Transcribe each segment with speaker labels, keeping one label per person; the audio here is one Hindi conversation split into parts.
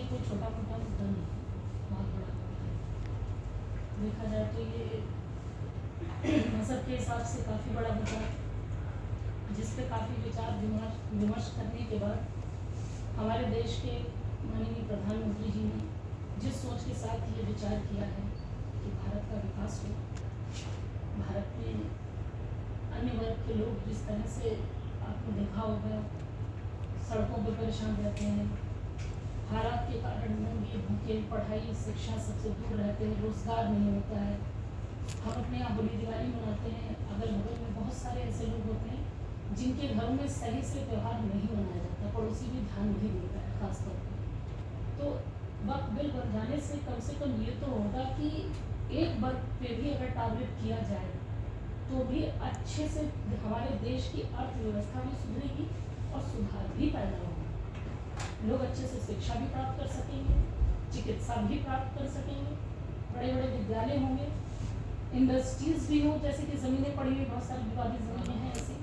Speaker 1: कोई छोटा मोटा मुद्दा नहीं है, बहुत बड़ा मुद्दा है। देखा जाए तो ये मज़हब के हिसाब से काफ़ी बड़ा मुद्दा है, जिस पे काफ़ी विचार विमर्श करने के बाद हमारे देश के माननीय प्रधानमंत्री जी ने जिस सोच के साथ ये विचार किया है कि भारत का विकास हो, भारत में अन्य वर्ग के लोग जिस तरह से आपको देखा होगा सड़कों पर परेशान रहते हैं, हालात के कारण नंगे भूखे, पढ़ाई शिक्षा सबसे दूर रहते हैं, रोजगार नहीं होता है। हम अपने यहाँ होली दिवाली मनाते हैं, अगल बगल में बहुत सारे ऐसे लोग होते हैं जिनके घरों में सही से त्यौहार नहीं मनाया जाता, पड़ोसी भी ध्यान नहीं देता है खासतौर पर। तो वक्त बिल बन जाने से कम ये तो होगा कि एक वर्ग पे भी अगर टारगेट किया जाए तो भी अच्छे से हमारे देश की अर्थव्यवस्था भी सुधरेगी और सुधार भी पैदा होगा। लोग अच्छे से शिक्षा भी प्राप्त कर सकेंगे, चिकित्सा भी प्राप्त कर सकेंगे, बड़े बड़े विद्यालय होंगे, इंडस्ट्रीज भी हों, जैसे कि ज़मीनें पड़ी हुई बहुत सारी विवादित ज़मीनें हैं। ऐसे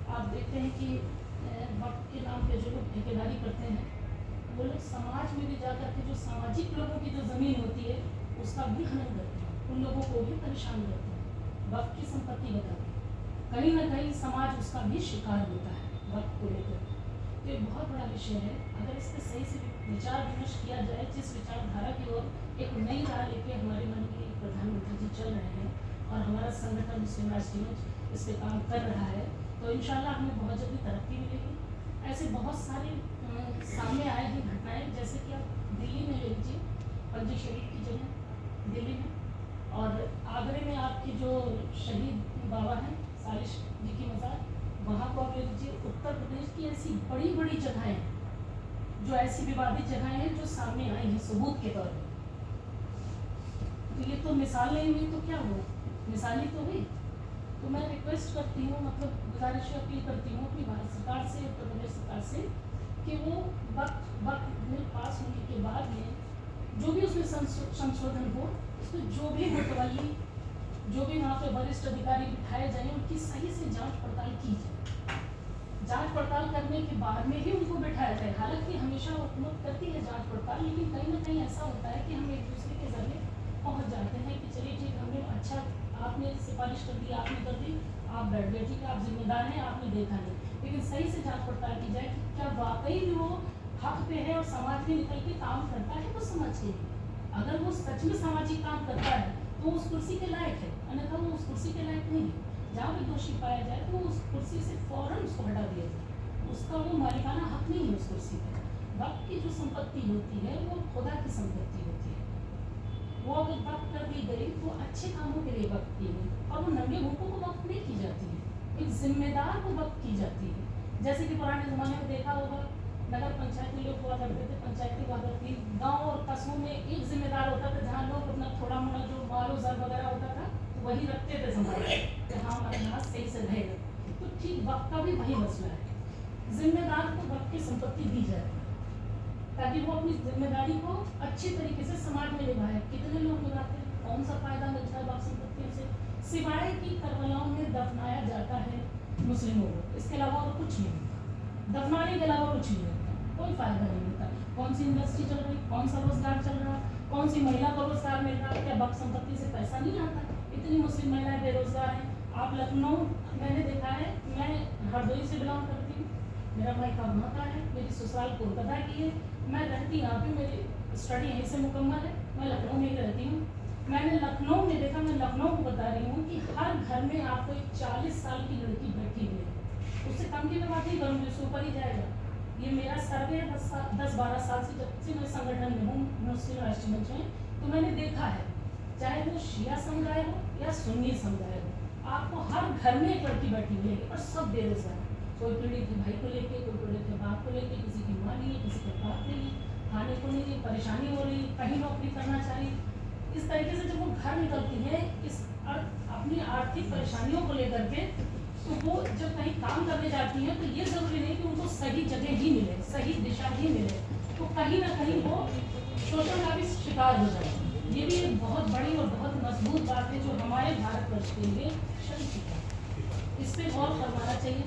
Speaker 1: आप देखते हैं कि वक्त के नाम पे जो लोग ठेकेदारी करते हैं वो लोग समाज में भी जाकर के जो सामाजिक लोगों की जो ज़मीन होती है उसका भी हनन करते हैं, उन लोगों को भी परेशान करते हैं, वक्त की संपत्ति बताते हैं। कहीं ना कहीं समाज उसका भी शिकार होता है वक्त को लेकर। तो ये बहुत बड़ा विषय है, अगर इस पर सही से विचार विमर्श किया जाए, जिस विचारधारा की ओर एक नई राह लेके हमारे माननीय प्रधानमंत्री जी चल रहे हैं और हमारा संगठन मुस्लिम राष्ट्रीय मंच इस पर काम कर रहा है, तो इंशाल्लाह हमें बहुत जल्दी तरक्की मिलेगी। ऐसे बहुत सारे सामने आएगी घटनाएं, जैसे कि आप दिल्ली में ले लीजिए, पंजी शरीफ की जगह दिल्ली में, और आगरे में आपकी जो शहीद बाबा हैं सालिश जी की मज़ार, वहाँ को आप ले लीजिए। उत्तर प्रदेश की ऐसी बड़ी बड़ी जगहें जो ऐसी विवादित जगहें हैं जो सामने आई हैं सबूत के तौर पर, तो ये तो मिसाल नहीं हुई तो क्या हुआ, मिसाल ही तो हुई। तो मैं रिक्वेस्ट करती हूँ, मतलब गुजारिश अपील करती हूँ अपनी भारत सरकार से, उत्तर प्रदेश सरकार से, कि वो वक्त बिल पास होने के बाद में जो भी उसमें संशोधन हो, उसमें जो भी मुतवल्ली, जो भी वहाँ पे वरिष्ठ अधिकारी बिठाए जाए, उनकी सही से जांच पड़ताल की जाए। जांच पड़ताल करने के बाद में ही उनको बिठाया जाए। हालांकि हमेशा हुकूमत करती है जांच पड़ताल, लेकिन कहीं ना कहीं ऐसा होता है कि हम एक दूसरे के जरिए पहुँच जाते हैं कि चलिए ठीक, हमने अच्छा, आपने सिफारिश कर दी, आपने कर दी, आप बैठ गए, ठीक है, आप जिम्मेदार हैं, आपने देखा नहीं। लेकिन सही से जाँच पड़ताल की जाए कि क्या वाकई में वो हक पे है और समाज में निकल के काम करता है वो समझ के। अगर वो सच में सामाजिक काम करता है तो उस कुर्सी के लायक है, अन्यथा वो उस कुर्सी के लायक नहीं है। जहाँ भी दोषी पाया जाए तो उस कुर्सी से फौरन उसको हटा दिया जाए, उसका वो मालिकाना हक नहीं है उस कुर्सी पर। वक्त की जो संपत्ति होती है वो खुदा की संपत्ति होती है, वो अगर वक्त कर दी गई तो अच्छे कामों के लिए वक्त की गई, और वो नंगे भूखों को वक्त नहीं की जाती है, एक जिम्मेदार को वक्त की जाती है। जैसे कि पुराने ज़माने में देखा होगा, नगर पंचायत में लोग हुआ करते थे, पंचायती हुआ करती, गाँव और कस्बों में एक जिम्मेदार होता था, जहाँ लोग अपना थोड़ा मोड़ा जो मालो जर वगैरह होता था तो वही रखते थे संभाल कि हाँ हमारा नाश सही से रहेगा। तो ठीक वक्त का भी वही मसला है, जिम्मेदार को वक्त की संपत्ति दी जाए ताकि वो अपनी जिम्मेदारी को अच्छे तरीके से समाज में निभाए। कितने लोग निभाते हैं, कौन सा फायदा मिलता है वक्त संपत्तियों से, सिवाय कि करबलाओं में दफनाया जाता है मुस्लिमों को, इसके अलावा और कुछ नहीं मिलता, दफनाने के अलावा कुछ नहीं मिलता, कोई फायदा नहीं मिलता। कौन सी इंडस्ट्री चल रही, कौन सा रोजगार चल रहा, कौन सी महिला को रोजगार मिल रहा, क्या वक्त संपत्ति से पैसा नहीं आता? इतनी मुस्लिम महिलाएं बेरोजगार हैं। आप लखनऊ, मैंने देखा है, मैं हरदोई से बिलोंग करती हूँ, मेरा भाई का वहाँ का है, मेरी ससुराल कोलकाता की है, मैं रहती यहाँ पे, मेरी स्टडी यहीं से मुकम्मल है, मैं लखनऊ में ही रहती हूँ। मैंने लखनऊ में देखा, मैं लखनऊ को बता रही हूँ कि हर घर में आपको एक 40 साल की लड़की बैठी हुई है, उससे कम की मैं बात नहीं करूँगी, उससे ऊपर ही जाएगा। ये मेरा सर्वे है 10-12 साल से, जब से मैं संगठन में हूँ मुस्लिम राष्ट्रीय मंच में, तो मैंने देखा है चाहे वो शिया समुदाय हो या सुन्नी समुदाय हो, आपको हर घर में एक लड़की बैठी हुई है और सब बेरोजगार, कोई पीड़ित है भाई को लेके, कोई पीड़ित है बाप को लेके, किसी की माँ नहीं है, किसी का बाप नहीं है, खाने को नहीं है, परेशानी हो रही, कहीं नौकरी करना चाहिए। इस तरीके से जब वो घर निकलती है इस अपनी आर्थिक परेशानियों को लेकर के, तो वो जब कहीं काम करने जाती है तो ये जरूरी नहीं कि उनको सही जगह ही मिले, सही दिशा ही मिले, तो कहीं ना कहीं वो शोषण का भी शिकार हो जाए। ये भी एक बहुत बड़ी और बहुत मजबूत बात है जो हमारे भारतवर्ष के लिए क्षण की है। इस पर गौर फरमाना चाहिए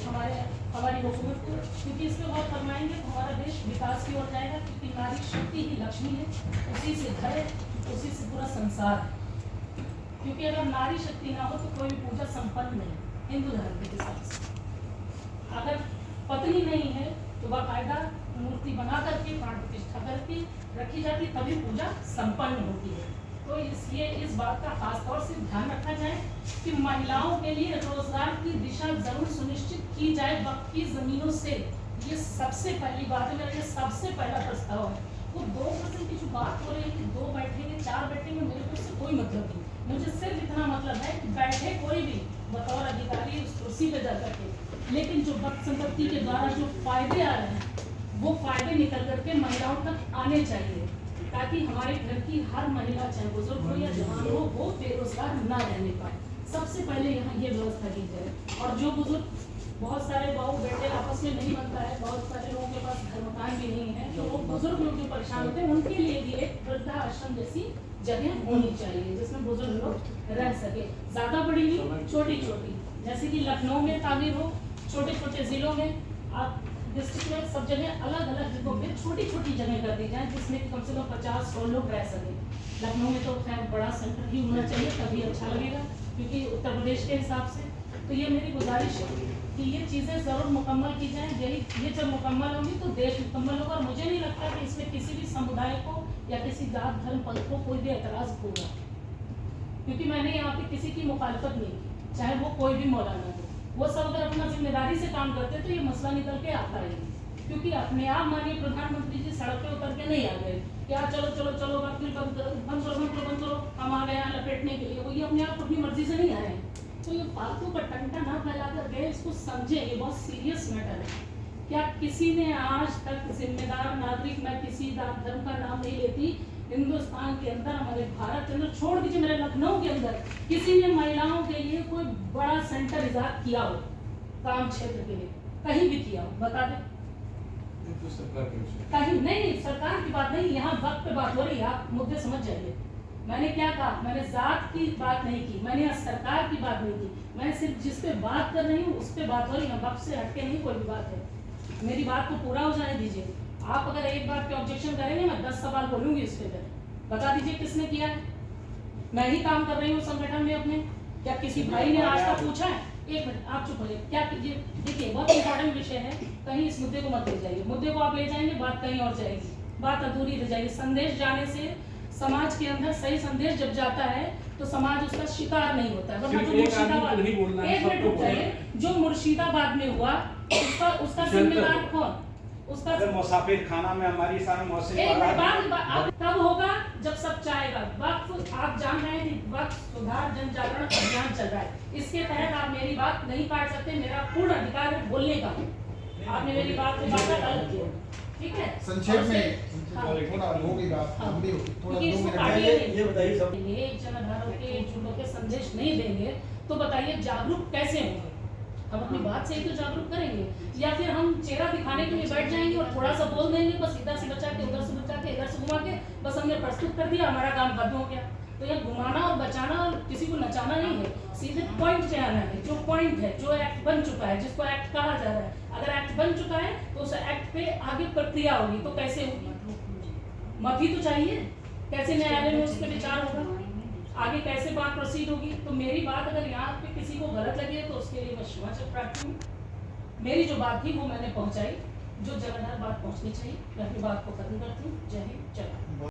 Speaker 1: हमारी हुकूमत को, क्योंकि इस पर गौर फरमाएंगे तो हमारा देश विकास की ओर जाएगा, क्योंकि नारी शक्ति ही लक्ष्मी है, उसी से घर है, उसी से पूरा संसार है। क्योंकि अगर नारी शक्ति ना हो तो कोई भी पूजा संपन्न नहीं, हिंदू धर्म के हिसाब से। अगर पत्नी नहीं है तो बाकायदा मूर्ति बना करके प्राण प्रतिष्ठा करके रखी जाती, तभी पूजा संपन्न होती है। तो इसलिए इस बात का खास तौर से ध्यान रखा जाए कि महिलाओं के लिए रोजगार की दिशा जरूर सुनिश्चित की जाए वक्त की जमीनों से। ये सबसे पहली बात है, मेरा ये सबसे पहला प्रस्ताव है। वो 2% की जो बात हो रही है कि 2 बैठेंगे 4 बैठेंगे, मेरे को इससे कोई मतलब नहीं। मुझे सिर्फ इतना मतलब है कि बैठे कोई भी बतौर अधिकारी उस कुर्सी पे जा करके, लेकिन जो वक्त संपत्ति के द्वारा जो फायदे आ रहे हैं वो फायदे निकल करके महिलाओं तक आने चाहिए, ताकि हमारे घर की हर महिला, चाहे बुजुर्ग हो या जवान हो, वो बेरोजगार न रहने पाए। सबसे पहले यहाँ ये व्यवस्था की जाए। और जो बुजुर्ग, बहुत सारे बहू बेटे आपस में नहीं बनता है, बहुत सारे लोगों के पास घर मकान भी नहीं है, जो बुजुर्ग लोग जो परेशान होते हैं उनके लिए भी एक वृद्धा आश्रम जैसी जगह होनी चाहिए जिसमें बुजुर्ग लोग रह सके। ज्यादा बड़ी नहीं, छोटी छोटी, जैसे कि लखनऊ में तामीर हो, छोटे छोटे जिलों में, आप डिस्ट्रिक्ट में सब जगह अलग अलग जगहों पे छोटी छोटी जगह कर दी जाए, जिसमें कम से कम 50-100 लोग रह सके। लखनऊ में तो खैर बड़ा सेंटर ही होना चाहिए, तभी अच्छा लगेगा, क्योंकि उत्तर प्रदेश के हिसाब से। तो ये मेरी गुजारिश है कि ये चीज़ें ज़रूर मुकम्मल की जाएं। यही ये जब मुकम्मल होंगी तो देश मुकम्मल होगा। और मुझे नहीं लगता कि इसमें किसी भी समुदाय को या किसी जात धर्म पंथ को कोई भी एतराज़ होगा, क्योंकि मैंने यहाँ पे किसी की मुखालफत नहीं की, चाहे वो कोई भी मौलाना हो। वो सब अगर अपना जिम्मेदारी से काम करते तो ये मसला निकल के आता है। क्योंकि अपने आप माननीय प्रधानमंत्री जी सड़क पे उतर के नहीं आ गए क्या चलो चलो चलो वकील बंद करो, हम आ गए यहाँ लपेटने के लिए। वो ये अपने आप अपनी मर्जी से नहीं आए। तो ये फालतू का टंटा ना फैला कर गए, इसको समझे, ये बहुत सीरियस मैटर है। क्या किसी ने आज तक जिम्मेदार नागरिक, मैं किसी जात धर्म का नाम नहीं लेती, हिंदुस्तान के अंदर, हमारे भारत के अंदर, छोड़ दीजिए मेरे लखनऊ के अंदर, किसी ने महिलाओं के लिए कोई बड़ा सेंटर इजाद किया हो काम क्षेत्र के लिए, कहीं भी किया हो, बता दें?
Speaker 2: तो सरकार के विषय
Speaker 1: कहीं नहीं, सरकार की बात नहीं, यहाँ वक्त पे बात हो रही है, आप मुद्दे समझ जाइए। मैंने क्या कहा, मैंने जात की बात नहीं की, मैंने यहाँ सरकार की बात नहीं की, मैं सिर्फ जिस पे बात कर रही हूँ उस पे बात हो रही है, वक्त से हटके नहीं कोई भी बात है। मेरी बात को पूरा हो जाने दीजिए। आप अगर एक बात पे ऑब्जेक्शन करेंगे, मैं 10 सवाल बोलूंगी इस पे। बता दीजिए किसने किया है? मैं ही काम कर रही हूँ संगठन में अपने, क्या किसी भाई ने आज तक पूछा है? एक मिनट आप चुप हो जाइए। क्या कीजिए, देखिए बहुत इंपॉर्टेंट विषय है, कहीं इस मुद्दे को मत ले जाइए। मुद्दे को आप ले जाएंगे, बात कहीं और जाएगी, बात अधूरी रह जाएगी। संदेश जाने से, समाज के अंदर सही संदेश जब जाता है तो समाज उसका शिकार नहीं होता है। वरना जो मुर्शिदाबाद, एक मिनट रुक जाइए, जो मुर्शिदाबाद में हुआ उसका जिम्मेदार कौन? उसका
Speaker 3: मुसाफिर खाना में हमारी सारे मौसम
Speaker 1: अब तब होगा जब सब चाहेगा। वक्त, आप जान रहे हैं कि वक्त सुधार जन जागरण अभियान चल रहा है, इसके तहत आप मेरी बात नहीं काट सकते। मेरा पूर्ण अधिकार है बोलने का। आपने मेरी बात को काटा, गलत किया, ठीक है?
Speaker 4: संक्षेप में थोड़ा होगी बात, लंबी होगी, थोड़ा 2 मिनट
Speaker 3: ये बताइए सब।
Speaker 1: एक जनाधारों के झूठों के संदेश नहीं देंगे तो बताइए जागरूक कैसे होंगे? हम अपनी बात से ही तो जागरूक करेंगे, या फिर हम चेहरा दिखाने के लिए बैठ जाएंगे और थोड़ा सा बोल देंगे, बस इधर से बचा के उधर से बचा के इधर से घुमा के बस हमने प्रस्तुत कर दिया, हमारा काम खत्म हो गया। तो यह घुमाना और बचाना और किसी को नचाना नहीं है, सीधे पॉइंट पे आना है। जो पॉइंट है, जो एक्ट बन चुका है, जिसको एक्ट कहा जा रहा है, अगर एक्ट बन चुका है तो उस एक्ट पे आगे प्रक्रिया होगी। तो कैसे होगी? मत ही तो चाहिए, कैसे न्यायालय में उस पर विचार होगा, आगे कैसे बात प्रोसीड होगी। तो मेरी बात अगर यहाँ पे किसी को गलत लगी है तो उसके लिए मैं क्षमा प्रार्थी हूँ। मेरी जो बात थी वो मैंने पहुँचाई, जो जगह बात पहुँचनी चाहिए। मैं अपनी बात को खत्म करती हूँ। जय हिंद, जय भारत।